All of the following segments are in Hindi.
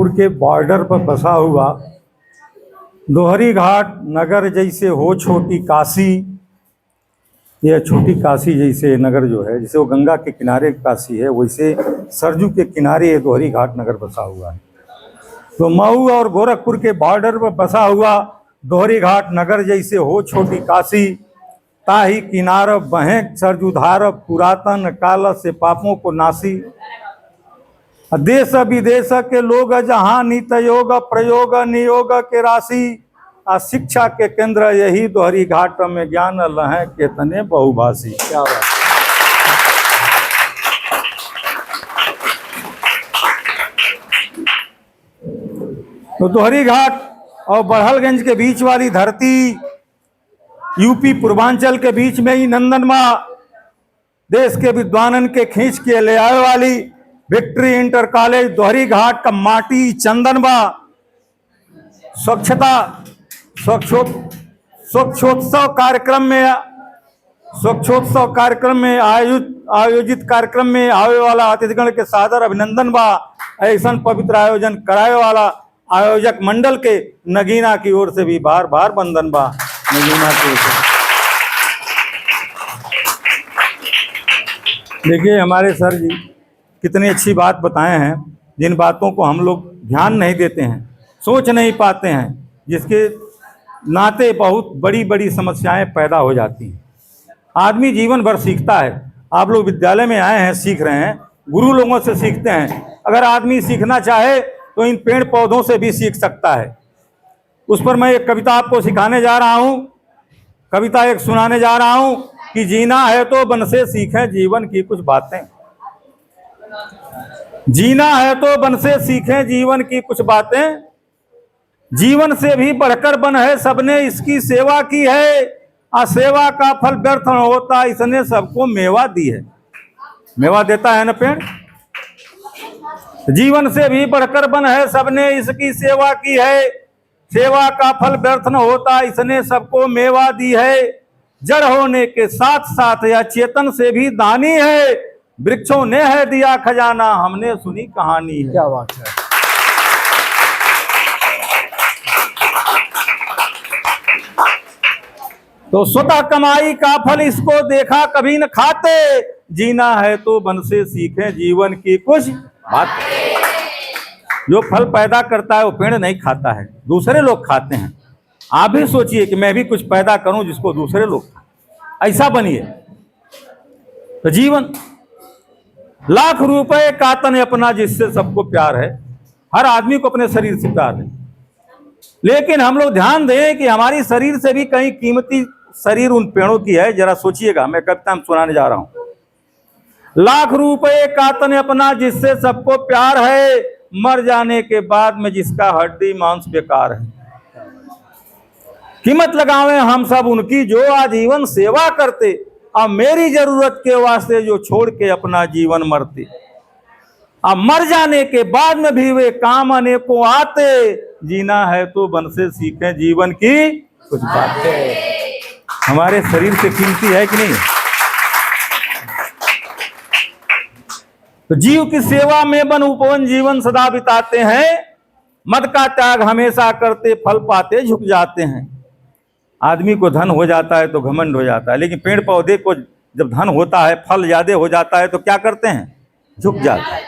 गोरखपुर के बॉर्डर पर बसा हुआ दोहरी घाट नगर जैसे हो छोटी काशी, यह छोटी काशी जैसे नगर जो है, जैसे वो गंगा के किनारे काशी है, वैसे सरजू के किनारे ये दोहरी घाट नगर बसा हुआ है। तो मऊ और गोरखपुर के बॉर्डर पर बसा हुआ दोहरी घाट नगर जैसे हो छोटी काशी, ताही किनार बहें सरजूधार पुरातन काल से पापों को नासी। देश विदेश के लोग जहाँ नित योग प्रयोग नियोग के राशि, शिक्षा के केंद्र यही दोहरी घाट में ज्ञान लहें केतने बहुभाषी। क्या बात। तो दोहरी घाट और बड़हलगंज के बीच वाली धरती, यूपी पूर्वांचल के बीच में ही नंदनवा, देश के विद्वानन के खींच के ले आने वाली विक्ट्री इंटर कॉलेज दोहरी घाट का माटी चंदनवा, स्वच्छोत्सव कार्यक्रम में आयोजित कार्यक्रम में आवे वाला अतिथिगण के सादर अभिनंदन बा। ऐसा पवित्र आयोजन कराए वाला आयोजक मंडल के नगीना की ओर से भी बार बार वंदन बा। नगीना की ओर से देखिए हमारे सर जी कितनी अच्छी बात बताए हैं, जिन बातों को हम लोग ध्यान नहीं देते हैं, सोच नहीं पाते हैं, जिसके नाते बहुत बड़ी बड़ी समस्याएं पैदा हो जाती हैं। आदमी जीवन भर सीखता है। आप लोग विद्यालय में आए हैं, सीख रहे हैं, गुरु लोगों से सीखते हैं। अगर आदमी सीखना चाहे तो इन पेड़ पौधों से भी सीख सकता है। उस पर मैं एक कविता आपको सिखाने जा रहा हूँ, कविता एक सुनाने जा रहा हूँ कि जीना है तो वन से सीखें जीवन की कुछ बातें। जीना है तो वन से सीखें जीवन की कुछ बातें, जीवन से भी बढ़कर वन है सबने इसकी सेवा की है। सेवा का फल व्यर्थ न होता इसने सबको मेवा दी है। मेवा देता है ना पेड़। जीवन से भी बढ़कर वन है सबने इसकी सेवा की है, सेवा का फल व्यर्थ न होता इसने सबको मेवा दी है। जड़ होने के साथ साथ यह चेतन से भी दानी है, वृक्षों ने है दिया खजाना हमने सुनी कहानी है। क्या बात है। तो स्वतः कमाई का फल इसको देखा कभी न खाते, जीना है तो वन से सीखें जीवन की कुछ बातें। जो फल पैदा करता है वो पेड़ नहीं खाता है, दूसरे लोग खाते हैं। आप भी सोचिए कि मैं भी कुछ पैदा करूं जिसको दूसरे लोग खाएं, ऐसा बनिए। तो जीवन लाख रुपए का तन अपना जिससे सबको प्यार है। हर आदमी को अपने शरीर से प्यार है, लेकिन हम लोग ध्यान दें कि हमारी शरीर से भी कहीं कीमती शरीर उन पेड़ों की है। जरा सोचिएगा, मैं कविता में सुनाने जा रहा हूं। लाख रुपए का तन अपना जिससे सबको प्यार है, मर जाने के बाद में जिसका हड्डी मांस बेकार है। कीमत लगावे हम सब उनकी जो आजीवन सेवा करते, अब मेरी जरूरत के वास्ते जो छोड़ के अपना जीवन मरते। अब मर जाने के बाद में भी वे काम अनेकों आते, जीना है तो वन से सीखें जीवन की कुछ बातें। हमारे शरीर से कीमती है कि नहीं। तो जीव की सेवा में वन उपवन जीवन सदा बिताते हैं, मद का त्याग हमेशा करते फल पाते झुक जाते हैं। आदमी को धन हो जाता है तो घमंड हो जाता है, लेकिन पेड़ पौधे को जब धन होता है, फल ज्यादा हो जाता है तो क्या करते हैं, झुक जाते हैं।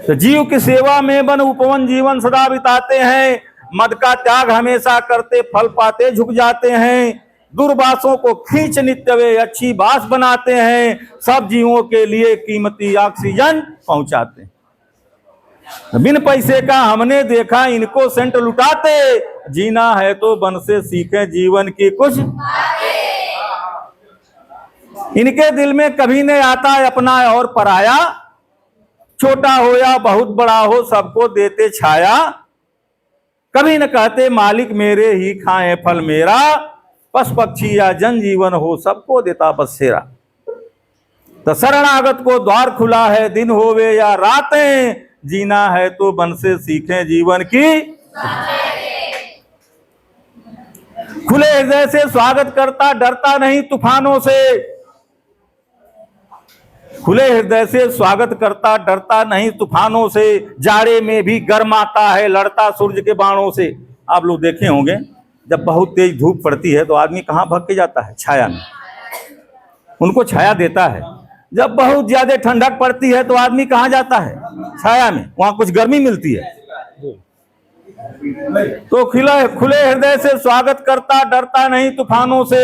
तो जीव की सेवा में वन उपवन जीवन सदा बिताते हैं, मद का त्याग हमेशा करते फल पाते झुक जाते हैं। दुर्बासों को खींच नित्य वे अच्छी बास बनाते हैं, सब जीवों के लिए कीमती ऑक्सीजन पहुंचाते हैं। बिन पैसे का हमने देखा इनको सेंट लुटाते, जीना है तो वन से सीखें जीवन की कुछ। इनके दिल में कभी नहीं आता अपना और पराया, छोटा हो या बहुत बड़ा हो सबको देते छाया। कभी न कहते मालिक मेरे ही खाएं फल मेरा, पशु पक्षी या जनजीवन हो सबको देता बसेरा। तो शरणागत को द्वार खुला है दिन होवे या रातें, जीना है तो वन से सीखें जीवन की। खुले हृदय से स्वागत करता डरता नहीं तूफानों से, खुले हृदय से स्वागत करता, डरता नहीं तूफानों से, जाड़े में भी गर्माता है, लड़ता सूरज के बाणों से। आप लोग देखे होंगे जब बहुत तेज धूप पड़ती है तो आदमी कहाँ भाग के जाता है? छाया में, उनको छाया देता है। जब बहुत ज्यादा ठंडक पड़ती है तो आदमी कहाँ जाता है? छाया में, वहां कुछ गर्मी मिलती है। तो खुले हृदय से स्वागत करता, डरता नहीं तूफानों से,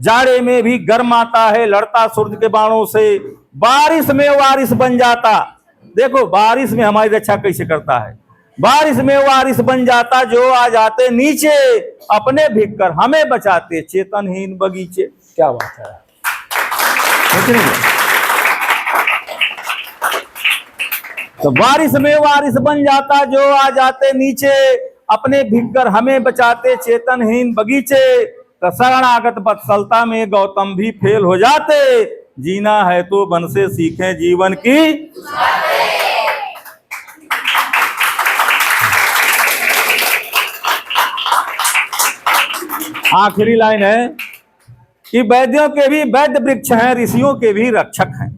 जाड़े में भी गर्म आता है, लड़ता सूरज के बाणों से, बारिश में वारिस बन जाता। देखो बारिश में हमारी रक्षा कैसे करता है। बारिश में वारिस बन जाता, जो आ जाते नीचे, अपने भीगकर हमें बचाते, चेतनहीन बगीचे। क्या बात है। तो बारिश में वारिस बन जाता, जो आ जाते नीचे, अपने भीगकर हमें बचाते, चेतनहीन बगीचे। तो शरणागत वत्सलता में गौतम भी फेल हो जाते, जीना है तो वन से सीखें जीवन की। आखिरी लाइन है कि वैद्यों के भी वैद्य वृक्ष हैं, ऋषियों के भी रक्षक हैं।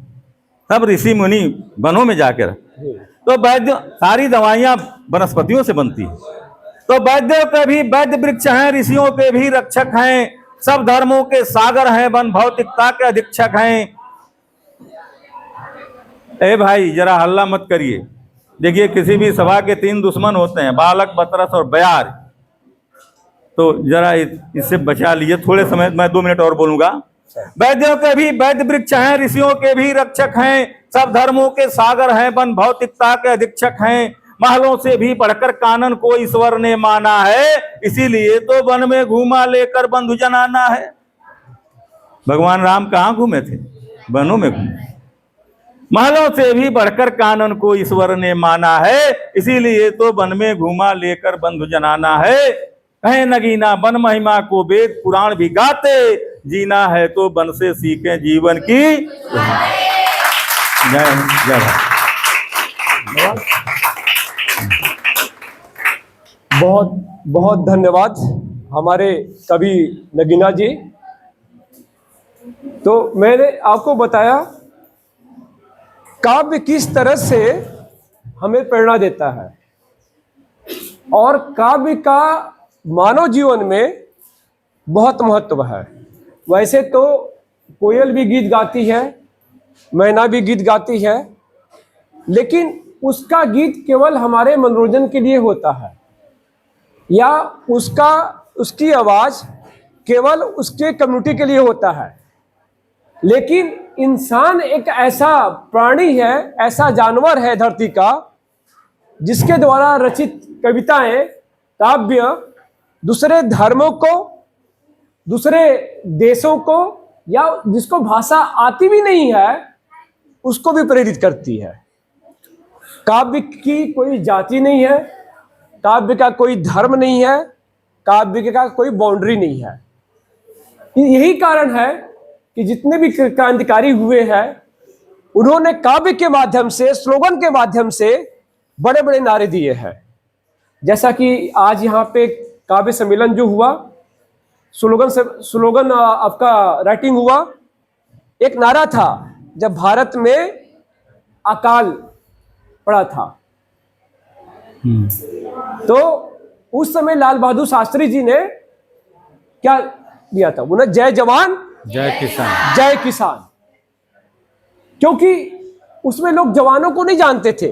सब ऋषि मुनि वनों में जाकर, तो वैद्य, सारी दवाइयां वनस्पतियों से बनती है। तो वैद्यों के भी वैद्य वृक्ष हैं, ऋषियों के भी रक्षक हैं, सब धर्मों के सागर हैं, वन भौतिकता के अधीक्षक हैं। ए भाई जरा हल्ला मत करिए। देखिए किसी भी सभा के 3 दुश्मन होते हैं, बालक, बतरस और बयार। तो जरा इससे बचा लीजिए थोड़े समय, मैं 2 मिनट और बोलूंगा। वैद्यों के भी वैद्य वृक्ष हैं, ऋषियों के भी रक्षक हैं, सब धर्मों के सागर हैं, वन भौतिकता के अधीक्षक हैं, महलों से भी बढ़कर कानन को ईश्वर ने माना है, इसीलिए तो वन में घूमा लेकर बंधु जनाना है। भगवान राम कहाँ घूमे थे? वनों में घूमे। महलों से भी बढ़कर कानन को ईश्वर ने माना है, इसीलिए तो वन में घूमा लेकर बंधु जनाना है। कहे नगीना वन महिमा को वेद पुराण भी गाते, जीना है तो वन से सीखें जीवन की। जय जय। बहुत बहुत धन्यवाद हमारे कवि नगीना जी। तो मैंने आपको बताया काव्य किस तरह से हमें प्रेरणा देता है, और काव्य का मानव जीवन में बहुत महत्व है। वैसे तो कोयल भी गीत गाती है, मैना भी गीत गाती है, लेकिन उसका गीत केवल हमारे मनोरंजन के लिए होता है, या उसकी आवाज़ केवल उसके कम्युनिटी के लिए होता है। लेकिन इंसान एक ऐसा प्राणी है, ऐसा जानवर है धरती का, जिसके द्वारा रचित कविताएं, काव्य दूसरे धर्मों को, दूसरे देशों को, या जिसको भाषा आती भी नहीं है उसको भी प्रेरित करती है। काव्य की कोई जाति नहीं है, काव्य का कोई धर्म नहीं है, काव्य का कोई बाउंड्री नहीं है। यही कारण है कि जितने भी क्रांतिकारी हुए हैं, उन्होंने काव्य के माध्यम से, स्लोगन के माध्यम से बड़े बड़े नारे दिए हैं। जैसा कि आज यहाँ पे काव्य सम्मेलन जो हुआ, स्लोगन आपका राइटिंग हुआ, एक नारा था जब भारत में अकाल पड़ा था, तो उस समय लाल बहादुर शास्त्री जी ने क्या दिया था? उन्हें जय जवान जय किसान, जय किसान। क्योंकि उसमें लोग जवानों को नहीं जानते थे,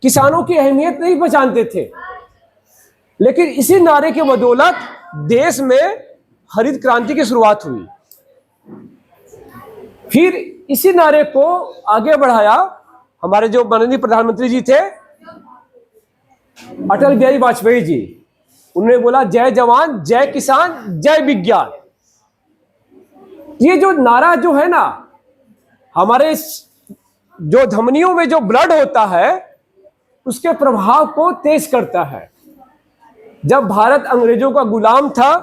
किसानों की अहमियत नहीं पहचानते थे, लेकिन इसी नारे के बदौलत देश में हरित क्रांति की शुरुआत हुई। फिर इसी नारे को आगे बढ़ाया हमारे जो माननीय प्रधानमंत्री जी थे, अटल बिहारी वाजपेयी जी। उन्होंने बोला जय जवान, जय किसान, जय विज्ञान। ये जो नारा जो है ना, हमारे जो धमनियों में जो ब्लड होता है उसके प्रभाव को तेज करता है। जब भारत अंग्रेजों का गुलाम था,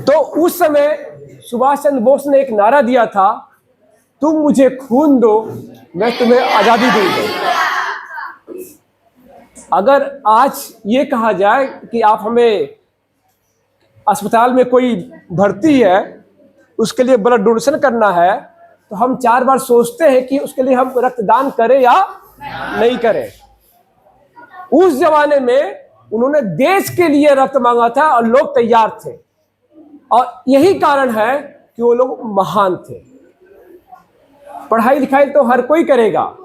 तो उस समय सुभाष चंद्र बोस ने एक नारा दिया था, तुम मुझे खून दो, मैं तुम्हें आजादी दूंगा। अगर आज ये कहा जाए कि आप हमें अस्पताल में कोई भर्ती है, उसके लिए ब्लड डोनेशन करना है, तो हम 4 बार सोचते हैं कि उसके लिए हम रक्तदान करें या नहीं करें। उस जमाने में उन्होंने देश के लिए रक्त मांगा था और लोग तैयार थे, और यही कारण है कि वो लोग महान थे। पढ़ाई लिखाई तो हर कोई करेगा,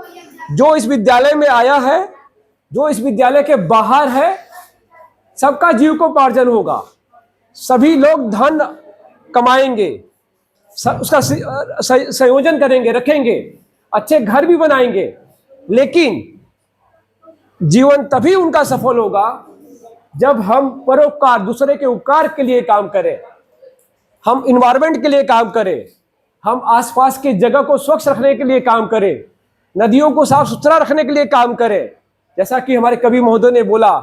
जो इस विद्यालय में आया है, जो इस विद्यालय के बाहर है, सबका जीविकोपार्जन होगा, सभी लोग धन कमाएंगे, उसका संयोजन करेंगे, रखेंगे, अच्छे घर भी बनाएंगे, लेकिन जीवन तभी उनका सफल होगा जब हम परोपकार, दूसरे के उपकार के लिए काम करें, हम इन्वायरमेंट के लिए काम करें, हम आसपास की जगह को स्वच्छ रखने के लिए काम करें, नदियों को साफ सुथरा रखने के लिए काम करें। जैसा कि हमारे कवि महोदय ने बोला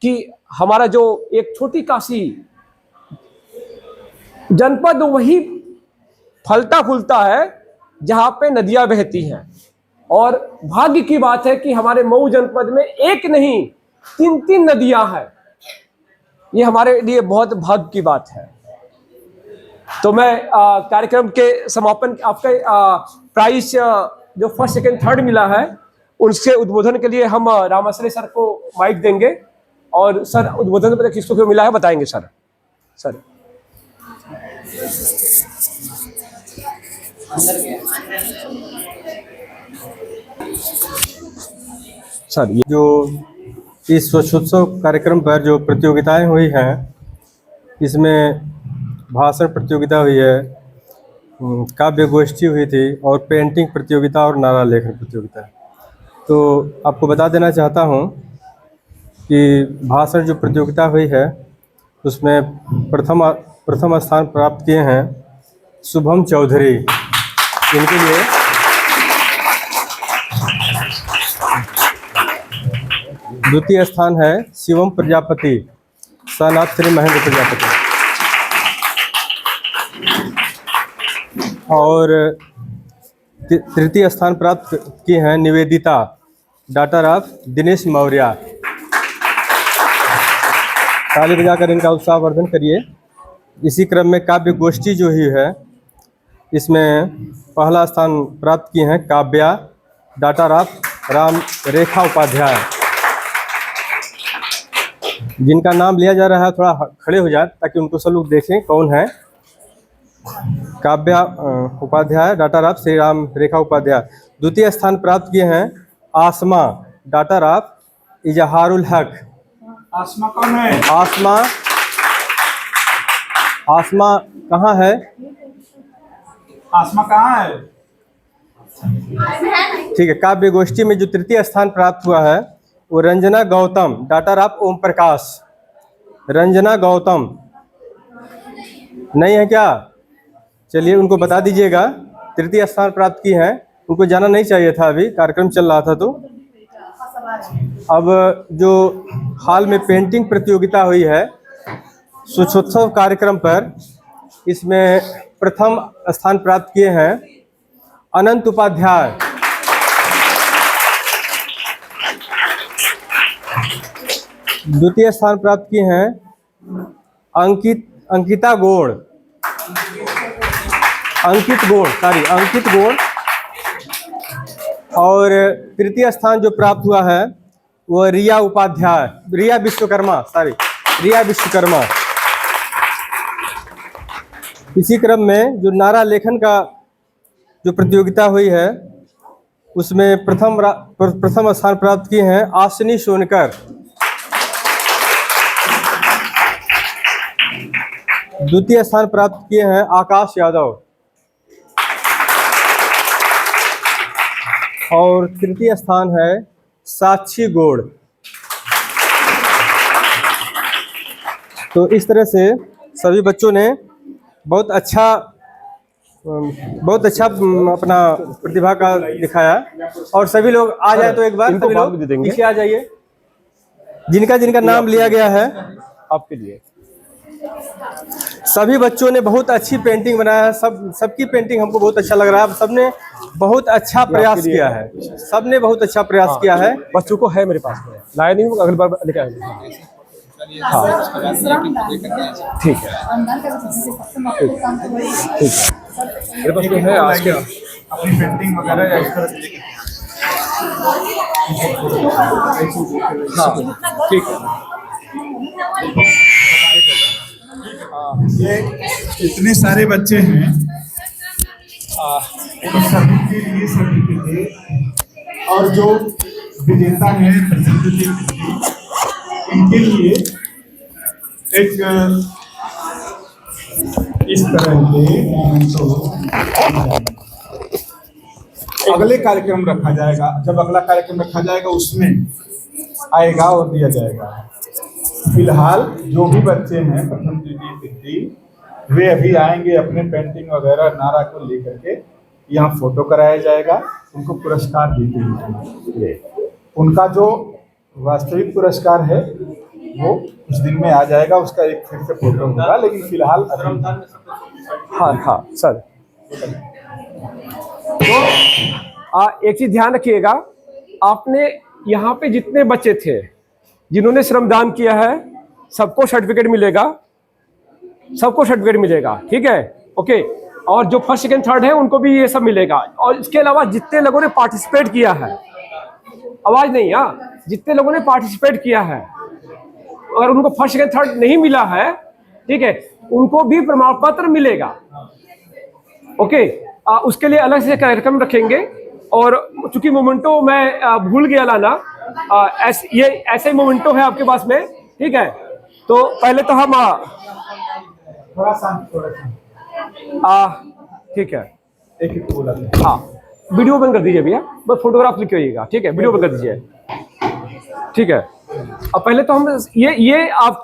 कि हमारा जो एक छोटी काशी जनपद, वही फलता फूलता है जहां पे नदियां बहती हैं। और भाग्य की बात है कि हमारे मऊ जनपद में एक नहीं 3-3 नदियां हैं। ये हमारे लिए बहुत भाग्य की बात है। तो मैं कार्यक्रम के समापन, आपके प्राइज जो फर्स्ट सेकंड थर्ड मिला है, उनसे उद्बोधन के लिए हम रामाश्रय सर को माइक देंगे, और सर उद्बोधन पर किसको क्यों मिला है बताएंगे सर। सर ये जो इस स्वच्छोत्सव कार्यक्रम पर जो प्रतियोगिताएं हुई हैं, इसमें भाषण प्रतियोगिता हुई है, काव्य गोष्ठी हुई थी, और पेंटिंग प्रतियोगिता और नारा लेखन प्रतियोगिता। तो आपको बता देना चाहता हूं कि भाषण जो प्रतियोगिता हुई है उसमें प्रथम स्थान प्राप्त किए हैं शुभम चौधरी। इनके लिए द्वितीय स्थान है शिवम प्रजापति, सानाथ श्री महेंद्र प्रजापति। और तृतीय स्थान प्राप्त किए हैं निवेदिता, डॉटर ऑफ दिनेश मौर्य। ताली बजाकर इनका उत्साहवर्धन करिए। इसी क्रम में काव्य गोष्ठी जो ही है, इसमें पहला स्थान प्राप्त किए हैं काव्या, डॉटर ऑफ राम रेखा उपाध्याय। जिनका नाम लिया जा रहा है थोड़ा खड़े हो जाए ताकि उनको सब लोग देखें कौन है। Kavya Upadhyay, daughter of Shri Ram Rekha Upadhyay. द्वितीय स्थान प्राप्त किए हैं आसमा, डॉटर ऑफ इजहारुल हक। आसमा कौन है? आसमा कहाँ है? आसमा कहाँ है? ठीक है। काव्य गोष्ठी में जो तृतीय स्थान प्राप्त हुआ है वो रंजना गौतम, डॉटर ऑफ ओम प्रकाश। रंजना गौतम नहीं है क्या? चलिए उनको बता दीजिएगा, तृतीय स्थान प्राप्त की हैं। उनको जाना नहीं चाहिए था, अभी कार्यक्रम चल रहा था। तो अब जो हाल में पेंटिंग प्रतियोगिता हुई है स्वच्छोत्सव कार्यक्रम पर, इसमें प्रथम स्थान प्राप्त किए हैं अनंत उपाध्याय। द्वितीय स्थान प्राप्त किए हैं अंकित गोड़। और तृतीय स्थान जो प्राप्त हुआ है वो रिया विश्वकर्मा। इसी क्रम में जो नारा लेखन का जो प्रतियोगिता हुई है उसमें प्रथम स्थान प्राप्त किए हैं आशिनी सोनकर। द्वितीय स्थान प्राप्त किए हैं आकाश यादव। और तृतीय स्थान है साक्षी गोड़। तो इस तरह से सभी बच्चों ने बहुत अच्छा अपना प्रतिभा का दिखाया। और सभी लोग आ जाए तो एक बार सभी लोग पीछे आ जाइए। जिनका नाम लिया गया है आपके लिए। सभी बच्चों ने बहुत अच्छी पेंटिंग बनाया है। सबकी पेंटिंग हमको बहुत अच्छा लग रहा है। सबने बहुत अच्छा प्रयास किया है। सबने बहुत अच्छा प्रयास किया है। बच्चों को है मेरे पास में, लाया नहीं हूँ, अगली बार लेकर आएंगे। हाँ ठीक है, मेरे पास में है आज के अपनी पेंटिंग वगैरह या इस तरह से लेके ठीक है। ये इतने सारे बच्चे हैं, इन सभी के लिए सर्टिफिकेट और जो विजेता है इनके लिए एक इस तरह के तो अगले कार्यक्रम रखा जाएगा। जब अगला कार्यक्रम रखा जाएगा उसमें आएगा और दिया जाएगा। फिलहाल जो भी बच्चे हैं प्रथम द्वितीय तृतीय वे अभी आएंगे अपने पेंटिंग वगैरह नारा को लेकर के, यहाँ फोटो कराया जाएगा, उनको पुरस्कार देते हैं। उनका जो वास्तविक पुरस्कार है वो कुछ दिन में आ जाएगा, उसका एक फिर से फोटो होगा, लेकिन फिलहाल हाँ हाँ सर। तो एक चीज ध्यान रखिएगा, आपने यहाँ पे जितने बच्चे थे जिन्होंने श्रमदान किया है सबको सर्टिफिकेट मिलेगा, सबको सर्टिफिकेट मिलेगा, ठीक है, ओके। और जो फर्स्ट सेकंड थर्ड है उनको भी ये सब मिलेगा। और इसके अलावा जितने लोगों ने पार्टिसिपेट किया है, आवाज नहीं, हाँ, जितने लोगों ने पार्टिसिपेट किया है अगर उनको फर्स्ट सेकंड थर्ड नहीं मिला है, ठीक है, उनको भी प्रमाण पत्र मिलेगा, ओके। उसके लिए अलग से कार्यक्रम रखेंगे। और चूंकि मोमेंटो मैं भूल गया लाना, ये ऐसे मोमेंटो है आपके पास में, ठीक है। तो पहले तो हम थोड़ा शांत ठीक है, एक बोला हाँ, वीडियो बंद कर दीजिए भैया, बस फोटोग्राफ लिख करिएगा, ठीक है, वीडियो बंद कर दीजिए, ठीक है। अब पहले तो हम ये आप